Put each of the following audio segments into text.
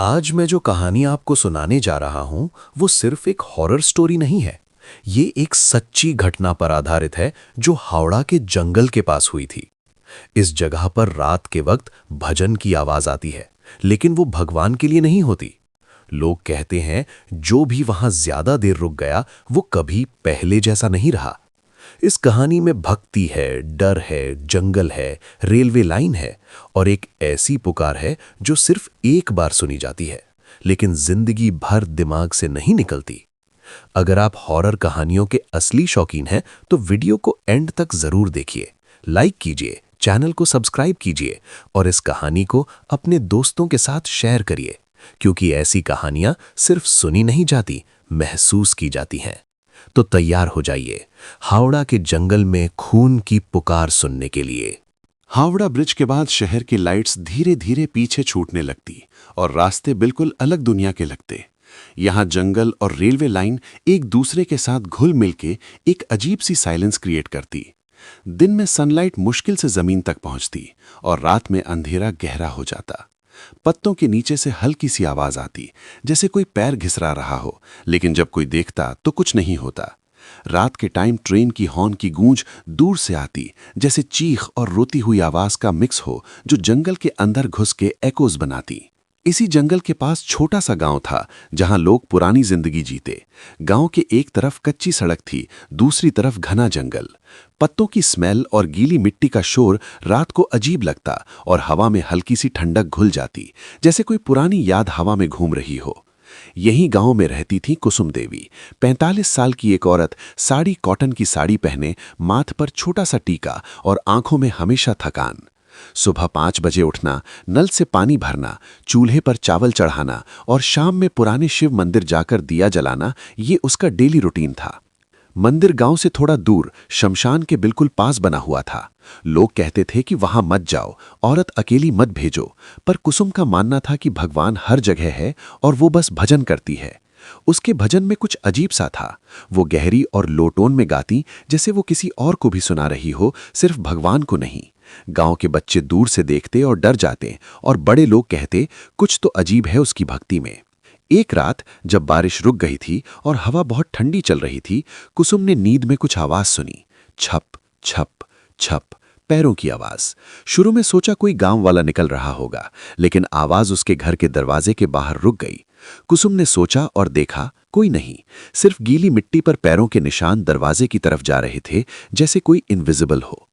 आज मैं जो कहानी आपको सुनाने जा रहा हूं, वो सिर्फ एक हॉरर स्टोरी नहीं है। ये एक सच्ची घटना पर आधारित है जो हावड़ा के जंगल के पास हुई थी। इस जगह पर रात के वक्त भजन की आवाज आती है, लेकिन वो भगवान के लिए नहीं होती। लोग कहते हैं जो भी वहां ज्यादा देर रुक गया, वो कभी पहले जैसा नहीं रहा। इस कहानी में भक्ति है, डर है, जंगल है, रेलवे लाइन है और एक ऐसी पुकार है जो सिर्फ एक बार सुनी जाती है, लेकिन जिंदगी भर दिमाग से नहीं निकलती। अगर आप हॉरर कहानियों के असली शौकीन हैं, तो वीडियो को एंड तक जरूर देखिए, लाइक कीजिए, चैनल को सब्सक्राइब कीजिए और इस कहानी को अपने दोस्तों के साथ शेयर करिए, क्योंकि ऐसी कहानियां सिर्फ सुनी नहीं जाती, महसूस की जाती हैं। तो तैयार हो जाइए हावड़ा के जंगल में खून की पुकार सुनने के लिए। हावड़ा ब्रिज के बाद शहर की लाइट्स धीरे धीरे पीछे छूटने लगती और रास्ते बिल्कुल अलग दुनिया के लगते। यहाँ जंगल और रेलवे लाइन एक दूसरे के साथ घुल मिल के एक अजीब सी साइलेंस क्रिएट करती। दिन में सनलाइट मुश्किल से जमीन तक पहुंचती और रात में अंधेरा गहरा हो जाता। पत्तों के नीचे से हल्की सी आवाज आती, जैसे कोई पैर घिसरा रहा हो, लेकिन जब कोई देखता तो कुछ नहीं होता। रात के टाइम ट्रेन की हॉर्न की गूंज दूर से आती, जैसे चीख और रोती हुई आवाज का मिक्स हो जो जंगल के अंदर घुस के एकोज बनाती। इसी जंगल के पास छोटा सा गांव था जहां लोग पुरानी जिंदगी जीते। गांव के एक तरफ कच्ची सड़क थी, दूसरी तरफ घना जंगल। पत्तों की स्मेल और गीली मिट्टी का शोर रात को अजीब लगता और हवा में हल्की सी ठंडक घुल जाती, जैसे कोई पुरानी याद हवा में घूम रही हो। यही गांव में रहती थी कुसुम देवी, 45 साल की एक औरत, साड़ी कॉटन की साड़ी पहने, माथ पर छोटा सा टीका और आंखों में हमेशा थकान। सुबह 5 बजे उठना, नल से पानी भरना, चूल्हे पर चावल चढ़ाना और शाम में पुराने शिव मंदिर जाकर दिया जलाना, ये उसका डेली रूटीन था। मंदिर गांव से थोड़ा दूर शमशान के बिल्कुल पास बना हुआ था। लोग कहते थे कि वहां मत जाओ, औरत अकेली मत भेजो, पर कुसुम का मानना था कि भगवान हर जगह है और वो बस भजन करती है। उसके भजन में कुछ अजीब सा था। वो गहरी और लो टोन में गाती, जैसे वो किसी और को भी सुना रही हो, सिर्फ भगवान को नहीं। गांव के बच्चे दूर से देखते और डर जाते और बड़े लोग कहते कुछ तो अजीब है उसकी भक्ति में। एक रात जब बारिश रुक गई थी और हवा बहुत ठंडी चल रही थी, कुसुम ने नींद में कुछ आवाज सुनी। छप छप छप, पैरों की आवाज। शुरू में सोचा कोई गांव वाला निकल रहा होगा, लेकिन आवाज उसके घर के दरवाजे के बाहर रुक गई। कुसुम ने सोचा और देखा, कोई नहीं, सिर्फ गीली मिट्टी पर पैरों के निशान दरवाजे की तरफ जा रहे थे, जैसे कोई इनविजिबल हो।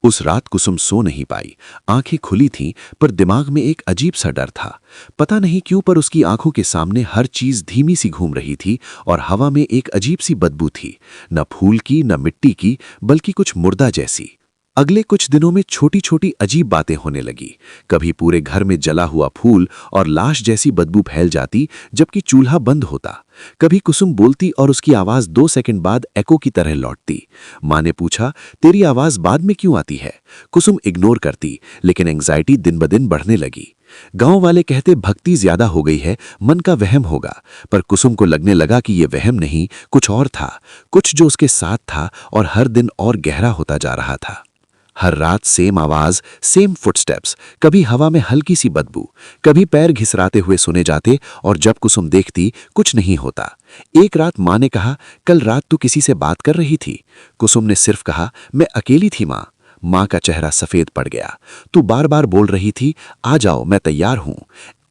उस रात कुसुम सो नहीं पाई। आंखें खुली थीं, पर दिमाग में एक अजीब सा डर था। पता नहीं क्यों, पर उसकी आंखों के सामने हर चीज धीमी सी घूम रही थी और हवा में एक अजीब सी बदबू थी, न फूल की न मिट्टी की, बल्कि कुछ मुर्दा जैसी। अगले कुछ दिनों में छोटी छोटी अजीब बातें होने लगी। कभी पूरे घर में जला हुआ फूल और लाश जैसी बदबू फैल जाती, जबकि चूल्हा बंद होता। कभी कुसुम बोलती और उसकी आवाज 2 सेकंड बाद एको की तरह लौटती। माँ ने पूछा, तेरी आवाज बाद में क्यों आती है? कुसुम इग्नोर करती, लेकिन एंग्जाइटी दिन ब दिन बढ़ने लगी। गांव वाले कहते भक्ति ज्यादा हो गई है, मन का वहम होगा, पर कुसुम को लगने लगा कि यह वहम नहीं, कुछ और था, कुछ जो उसके साथ था और हर दिन और गहरा होता जा रहा था। हर रात सेम आवाज, सेम फुटस्टेप्स, कभी हवा में हल्की सी बदबू, कभी पैर घिसराते हुए सुने जाते, और जब कुसुम देखती कुछ नहीं होता। एक रात माँ ने कहा, कल रात तू किसी से बात कर रही थी? कुसुम ने सिर्फ कहा, मैं अकेली थी माँ। माँ का चेहरा सफेद पड़ गया। तू बार बार बोल रही थी, आ जाओ, मैं तैयार हूं।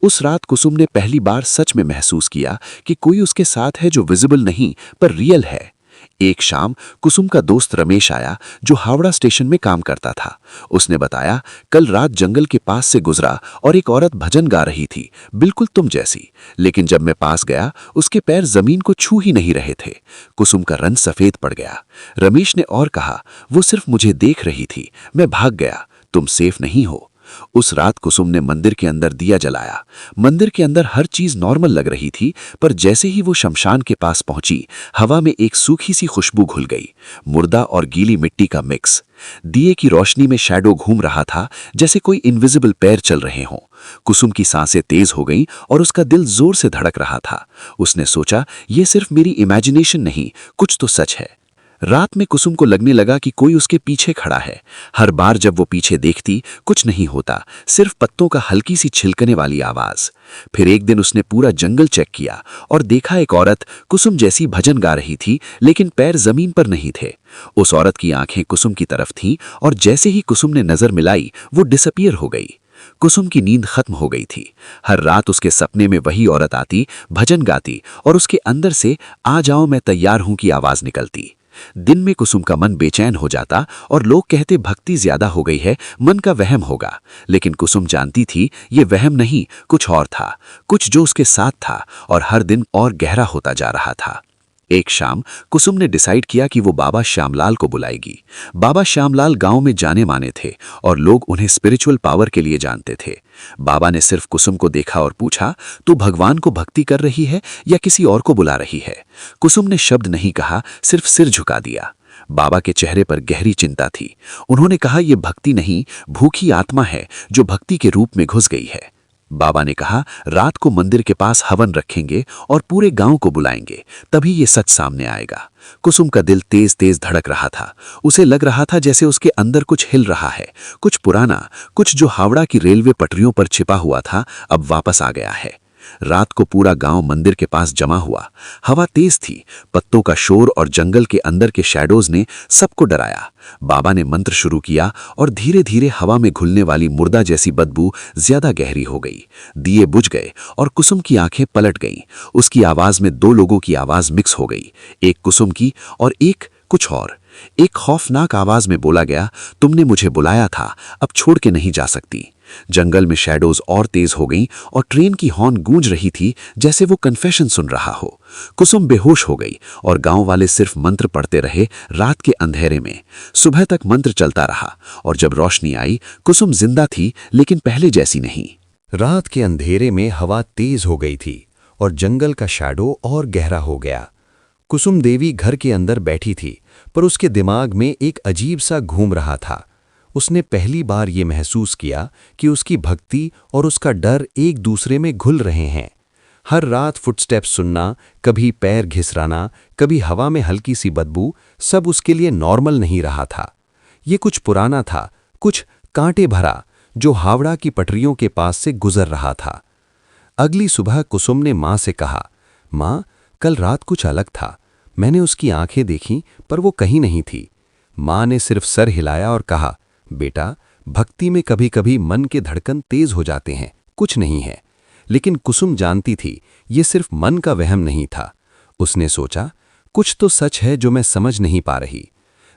उस रात कुसुम ने पहली बार सच में महसूस किया कि कोई उसके साथ है जो विजिबल नहीं पर रियल है। एक शाम कुसुम का दोस्त रमेश आया, जो हावड़ा स्टेशन में काम करता था। उसने बताया, कल रात जंगल के पास से गुजरा और एक औरत भजन गा रही थी, बिल्कुल तुम जैसी, लेकिन जब मैं पास गया उसके पैर जमीन को छू ही नहीं रहे थे। कुसुम का रंग सफेद पड़ गया। रमेश ने और कहा, वो सिर्फ मुझे देख रही थी, मैं भाग गया, तुम सेफ नहीं हो। उस रात कुसुम ने मंदिर के अंदर दिया जलाया। मंदिर के अंदर हर चीज नॉर्मल लग रही थी, पर जैसे ही वो शमशान के पास पहुंची, हवा में एक सूखी सी खुशबू घुल गई, मुर्दा और गीली मिट्टी का मिक्स। दिए की रोशनी में शैडो घूम रहा था, जैसे कोई इनविजिबल पैर चल रहे हों। कुसुम की सांसें तेज हो गईं और उसका दिल जोर से धड़क रहा था। उसने सोचा, ये सिर्फ मेरी इमेजिनेशन नहीं, कुछ तो सच है। रात में कुसुम को लगने लगा कि कोई उसके पीछे खड़ा है। हर बार जब वो पीछे देखती कुछ नहीं होता, सिर्फ पत्तों का हल्की सी छिलकने वाली आवाज। फिर एक दिन उसने पूरा जंगल चेक किया और देखा एक औरत कुसुम जैसी भजन गा रही थी, लेकिन पैर जमीन पर नहीं थे। उस औरत की आंखें कुसुम की तरफ थीं और जैसे ही कुसुम ने नजर मिलाई वो डिसअपीयर हो गई। कुसुम की नींद खत्म हो गई थी। हर रात उसके सपने में वही औरत आती, भजन गाती और उसके अंदर से "आ जाओ मैं तैयार हूं" की आवाज निकलती। दिन में कुसुम का मन बेचैन हो जाता और लोग कहते भक्ति ज्यादा हो गई है, मन का वहम होगा। लेकिन कुसुम जानती थी ये वहम नहीं, कुछ और था, कुछ जो उसके साथ था और हर दिन और गहरा होता जा रहा था। एक शाम कुसुम ने डिसाइड किया कि वो बाबा श्यामलाल को बुलाएगी। बाबा श्यामलाल गांव में जाने माने थे और लोग उन्हें स्पिरिचुअल पावर के लिए जानते थे। बाबा ने सिर्फ कुसुम को देखा और पूछा, तू भगवान को भक्ति कर रही है या किसी और को बुला रही है? कुसुम ने शब्द नहीं कहा, सिर्फ सिर झुका दिया। बाबा के चेहरे पर गहरी चिंता थी। उन्होंने कहा, यह भक्ति नहीं, भूखी आत्मा है जो भक्ति के रूप में घुस गई है। बाबा ने कहा, रात को मंदिर के पास हवन रखेंगे और पूरे गांव को बुलाएंगे, तभी ये सच सामने आएगा। कुसुम का दिल तेज तेज धड़क रहा था। उसे लग रहा था जैसे उसके अंदर कुछ हिल रहा है, कुछ पुराना, कुछ जो हावड़ा की रेलवे पटरियों पर छिपा हुआ था अब वापस आ गया है। रात को पूरा गांव मंदिर के पास जमा हुआ। हवा तेज थी, पत्तों का शोर और जंगल के अंदर के शैडोज ने सबको डराया। बाबा ने मंत्र शुरू किया और धीरे धीरे हवा में घुलने वाली मुर्दा जैसी बदबू ज्यादा गहरी हो गई। दिए बुझ गए और कुसुम की आंखें पलट गईं। उसकी आवाज में दो लोगों की आवाज मिक्स हो गई, एक कुसुम की और एक कुछ और। एक खौफनाक आवाज में बोला गया, तुमने मुझे बुलाया था, अब छोड़ के नहीं जा सकती। जंगल में शैडोज और तेज हो गईं और ट्रेन की हॉर्न गूंज रही थी जैसे वो कन्फेशन सुन रहा हो। कुसुम बेहोश हो गई और गांव वाले सिर्फ मंत्र पढ़ते रहे रात के अंधेरे में। सुबह तक मंत्र चलता रहा और जब रोशनी आई कुसुम जिंदा थी, लेकिन पहले जैसी नहीं। रात के अंधेरे में हवा तेज हो गई थी और जंगल का शैडो और गहरा हो गया। कुसुम देवी घर के अंदर बैठी थी, पर उसके दिमाग में एक अजीब सा घूम रहा था। उसने पहली बार ये महसूस किया कि उसकी भक्ति और उसका डर एक दूसरे में घुल रहे हैं। हर रात फुटस्टेप्स सुनना, कभी पैर घिसराना, कभी हवा में हल्की सी बदबू, सब उसके लिए नॉर्मल नहीं रहा था। ये कुछ पुराना था, कुछ कांटे भरा, जो हावड़ा की पटरियों के पास से गुजर रहा था। अगली सुबह कुसुम ने माँ से कहा, माँ, कल रात कुछ अलग था। मैंने उसकी आंखें देखीं पर वो कहीं नहीं थी। माँ ने सिर्फ सर हिलाया और कहा, बेटा, भक्ति में कभी कभी मन के धड़कन तेज हो जाते हैं, कुछ नहीं है। लेकिन कुसुम जानती थी ये सिर्फ मन का वहम नहीं था। उसने सोचा, कुछ तो सच है जो मैं समझ नहीं पा रही।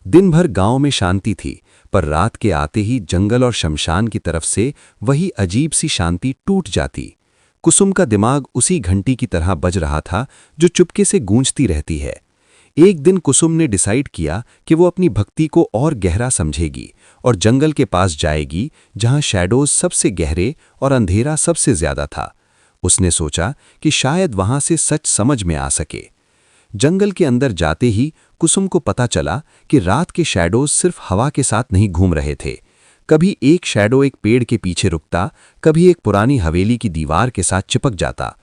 दिन भर गांव में शांति थी, पर रात के आते ही जंगल और शमशान की तरफ से वही अजीब सी शांति टूट जाती। कुसुम का दिमाग उसी घंटी की तरह बज रहा था जो चुपके से गूंजती रहती है। एक दिन कुसुम ने डिसाइड किया कि वो अपनी भक्ति को और गहरा समझेगी और जंगल के पास जाएगी जहां शैडोज सबसे गहरे और अंधेरा सबसे ज्यादा था। उसने सोचा कि शायद वहां से सच समझ में आ सके। जंगल के अंदर जाते ही कुसुम को पता चला कि रात के शैडोज सिर्फ हवा के साथ नहीं घूम रहे थे। कभी एक शैडो एक पेड़ के पीछे रुकता, कभी एक पुरानी हवेली की दीवार के साथ चिपक जाता।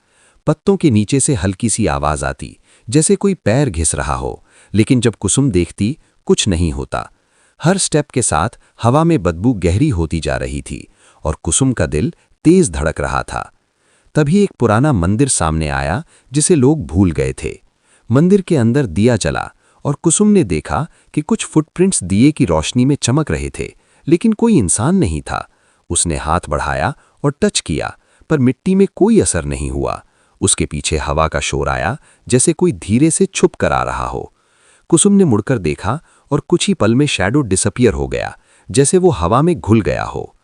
पत्तों के नीचे से हल्की सी आवाज आती, जैसे कोई पैर घिस रहा हो, लेकिन जब कुसुम देखती कुछ नहीं होता। हर स्टेप के साथ हवा में बदबू गहरी होती जा रही थी और कुसुम का दिल तेज धड़क रहा था। तभी एक पुराना मंदिर सामने आया जिसे लोग भूल गए थे। मंदिर के अंदर दिया जला और कुसुम ने देखा कि कुछ फुटप्रिंट्स दिए की रोशनी में चमक रहे थे, लेकिन कोई इंसान नहीं था। उसने हाथ बढ़ाया और टच किया, पर मिट्टी में कोई असर नहीं हुआ। उसके पीछे हवा का शोर आया, जैसे कोई धीरे से छुप कर आ रहा हो। कुसुम ने मुड़कर देखा और कुछ ही पल में शैडो डिसअपियर हो गया, जैसे वो हवा में घुल गया हो।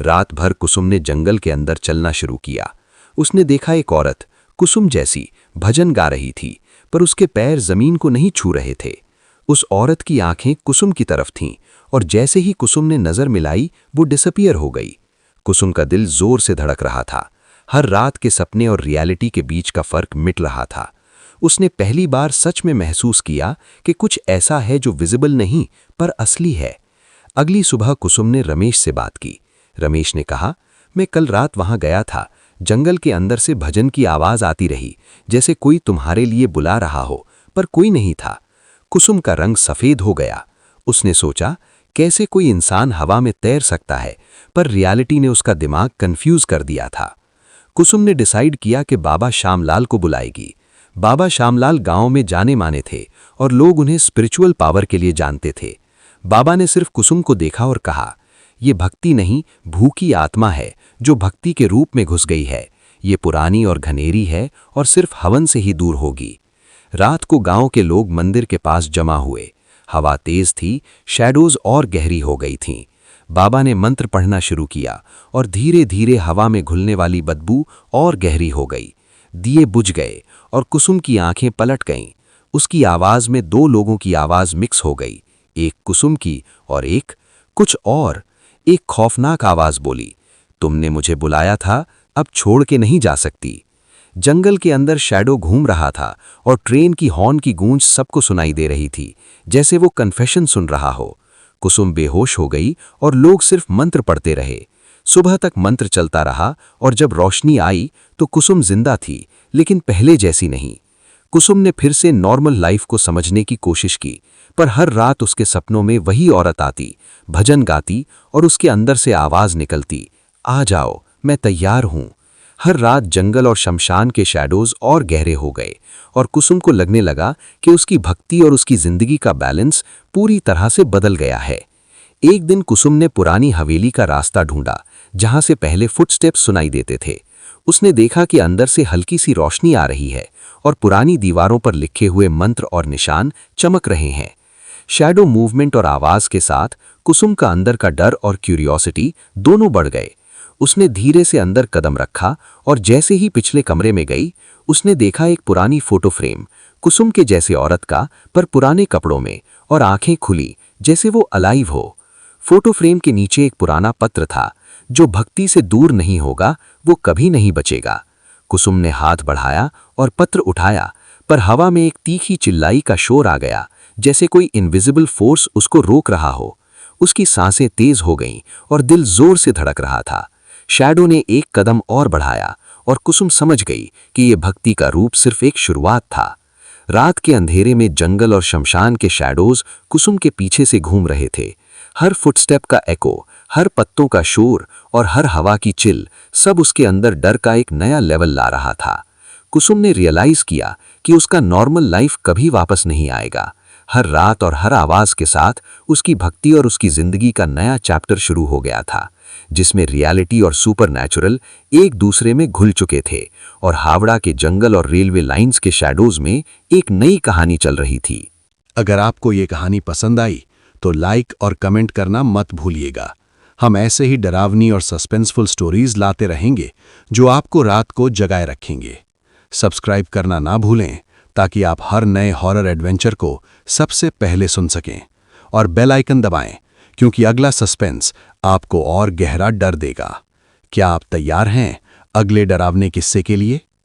रात भर कुसुम ने जंगल के अंदर चलना शुरू किया। उसने देखा एक औरत कुसुम जैसी भजन गा रही थी, पर उसके पैर जमीन को नहीं छू रहे थे। उस औरत की आंखें कुसुम की तरफ थीं और जैसे ही कुसुम ने नजर मिलाई वो डिसअपियर हो गई। कुसुम का दिल जोर से धड़क रहा था। हर रात के सपने और रियलिटी के बीच का फर्क मिट रहा था। उसने पहली बार सच में महसूस किया कि कुछ ऐसा है जो विजिबल नहीं पर असली है। अगली सुबह कुसुम ने रमेश से बात की। रमेश ने कहा, मैं कल रात वहां गया था। जंगल के अंदर से भजन की आवाज आती रही, जैसे कोई तुम्हारे लिए बुला रहा हो, पर कोई नहीं था। कुसुम का रंग सफेद हो गया। उसने सोचा, कैसे कोई इंसान हवा में तैर सकता है, पर रियलिटी ने उसका दिमाग कंफ्यूज कर दिया था। कुसुम ने डिसाइड किया कि बाबा श्यामलाल को बुलाएगी। बाबा श्यामलाल गांव में जाने माने थे और लोग उन्हें स्पिरिचुअल पावर के लिए जानते थे। बाबा ने सिर्फ कुसुम को देखा और कहा, ये भक्ति नहीं, भूखी आत्मा है जो भक्ति के रूप में घुस गई है। ये पुरानी और घनेरी है और सिर्फ हवन से ही दूर होगी। रात को गांव के लोग मंदिर के पास जमा हुए। हवा तेज थी, शैडोज और गहरी हो गई थीं। बाबा ने मंत्र पढ़ना शुरू किया और धीरे धीरे हवा में घुलने वाली बदबू और गहरी हो गई। दिए बुझ गए और कुसुम की आंखें पलट गईं। उसकी आवाज में दो लोगों की आवाज मिक्स हो गई, एक कुसुम की और एक कुछ और। एक खौफनाक आवाज बोली, तुमने मुझे बुलाया था, अब छोड़ के नहीं जा सकती। जंगल के अंदर शैडो घूम रहा था और ट्रेन की हॉर्न की गूंज सबको सुनाई दे रही थी, जैसे वो कन्फेशन सुन रहा हो। कुसुम बेहोश हो गई और लोग सिर्फ मंत्र पढ़ते रहे। सुबह तक मंत्र चलता रहा और जब रोशनी आई तो कुसुम जिंदा थी, लेकिन पहले जैसी नहीं। कुसुम ने फिर से नॉर्मल लाइफ को समझने की कोशिश की, पर हर रात उसके सपनों में वही औरत आती, भजन गाती और उसके अंदर से आवाज निकलती, आ जाओ, मैं तैयार हूं। हर रात जंगल और शमशान के शैडोज और गहरे हो गए और कुसुम को लगने लगा कि उसकी भक्ति और उसकी जिंदगी का बैलेंस पूरी तरह से बदल गया है। एक दिन कुसुम ने पुरानी हवेली का रास्ता ढूंढा, जहां से पहले फुटस्टेप्स सुनाई देते थे। उसने देखा कि अंदर से हल्की सी रोशनी आ रही है और पुरानी दीवारों पर लिखे हुए मंत्र और निशान चमक रहे हैं। शैडो मूवमेंट और आवाज के साथ कुसुम का अंदर का डर और क्यूरियोसिटी दोनों बढ़ गए। उसने धीरे से अंदर कदम रखा और जैसे ही पिछले कमरे में गई, उसने देखा एक पुरानी फोटो फ्रेम, कुसुम के जैसे औरत का, पर पुराने कपड़ों में और आंखें खुली जैसे वो अलाइव हो। फोटो फ्रेम के नीचे एक पुराना पत्र था, जो भक्ति से दूर नहीं होगा वो कभी नहीं बचेगा। कुसुम ने हाथ बढ़ाया और पत्र उठाया, पर हवा में एक तीखी चिल्लाई का शोर आ गया, जैसे कोई इनविजिबल फोर्स उसको रोक रहा हो। उसकी सांसें तेज हो गईं और दिल जोर से धड़क रहा था। शैडो ने एक कदम और बढ़ाया और कुसुम समझ गई कि यह भक्ति का रूप सिर्फ एक शुरुआत था। रात के अंधेरे में जंगल और शमशान के शैडोज कुसुम के पीछे से घूम रहे थे। हर फुटस्टेप का एको, हर पत्तों का शोर और हर हवा की चिल, सब उसके अंदर डर का एक नया लेवल ला रहा था। कुसुम ने रियलाइज किया कि उसका नॉर्मल लाइफ कभी वापस नहीं आएगा। हर रात और हर आवाज के साथ उसकी भक्ति और उसकी जिंदगी का नया चैप्टर शुरू हो गया था, जिसमें रियलिटी और सुपरनैचुरल एक दूसरे में घुल चुके थे और हावड़ा के जंगल और रेलवे लाइंस के शैडोज में एक नई कहानी चल रही थी। अगर आपको ये कहानी पसंद आई तो लाइक और कमेंट करना मत भूलिएगा। हम ऐसे ही डरावनी और सस्पेंसफुल स्टोरीज लाते रहेंगे जो आपको रात को जगाए रखेंगे। सब्सक्राइब करना ना भूलें ताकि आप हर नए हॉरर एडवेंचर को सबसे पहले सुन सकें, और बेल आइकन दबाएं क्योंकि अगला सस्पेंस आपको और गहरा डर देगा। क्या आप तैयार हैं अगले डरावने किस्से के लिए?